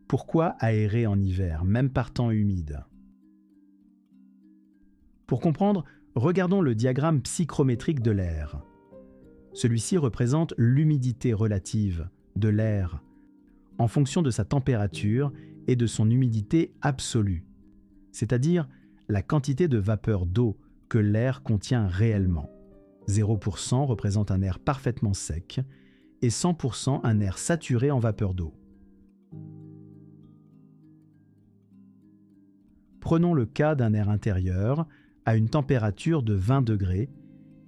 Pourquoi aérer en hiver, même par temps humide? Pour comprendre, regardons le diagramme psychrométrique de l'air. Celui-ci représente l'humidité relative de l'air en fonction de sa température et de son humidité absolue, c'est-à-dire la quantité de vapeur d'eau que l'air contient réellement. 0% représente un air parfaitement sec et 100% un air saturé en vapeur d'eau. Prenons le cas d'un air intérieur à une température de 20 degrés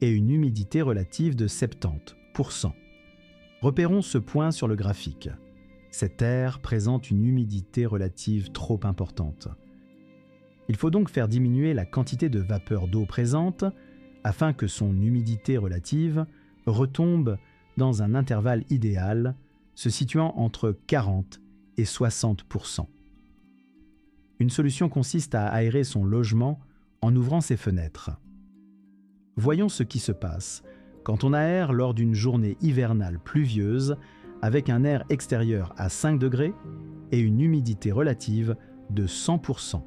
et une humidité relative de 70%. Repérons ce point sur le graphique. Cet air présente une humidité relative trop importante. Il faut donc faire diminuer la quantité de vapeur d'eau présente afin que son humidité relative retombe dans un intervalle idéal se situant entre 40 et 60%. Une solution consiste à aérer son logement en ouvrant ses fenêtres. Voyons ce qui se passe quand on aère lors d'une journée hivernale pluvieuse avec un air extérieur à 5 degrés et une humidité relative de 100%.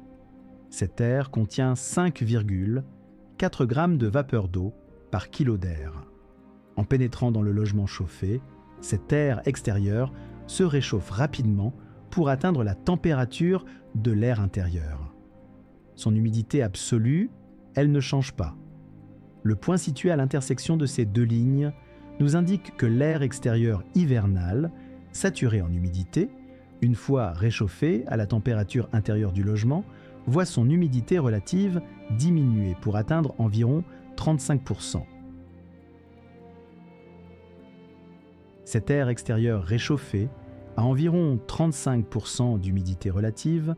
Cet air contient 5,4 grammes de vapeur d'eau par kilo d'air. En pénétrant dans le logement chauffé, cet air extérieur se réchauffe rapidement pour atteindre la température de l'air intérieur. Son humidité absolue, elle ne change pas. Le point situé à l'intersection de ces deux lignes nous indique que l'air extérieur hivernal, saturé en humidité, une fois réchauffé à la température intérieure du logement, voit son humidité relative diminuer pour atteindre environ 35%. Cet air extérieur réchauffé, à environ 35% d'humidité relative,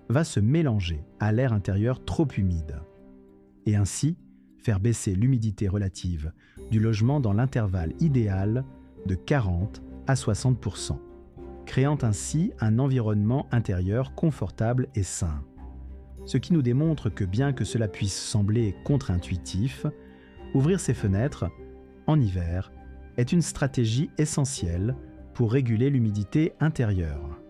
va se mélanger à l'air intérieur trop humide, et ainsi faire baisser l'humidité relative du logement dans l'intervalle idéal de 40 à 60%, créant ainsi un environnement intérieur confortable et sain. Ce qui nous démontre que bien que cela puisse sembler contre-intuitif, ouvrir ses fenêtres, en hiver, est une stratégie essentielle pour réguler l'humidité intérieure.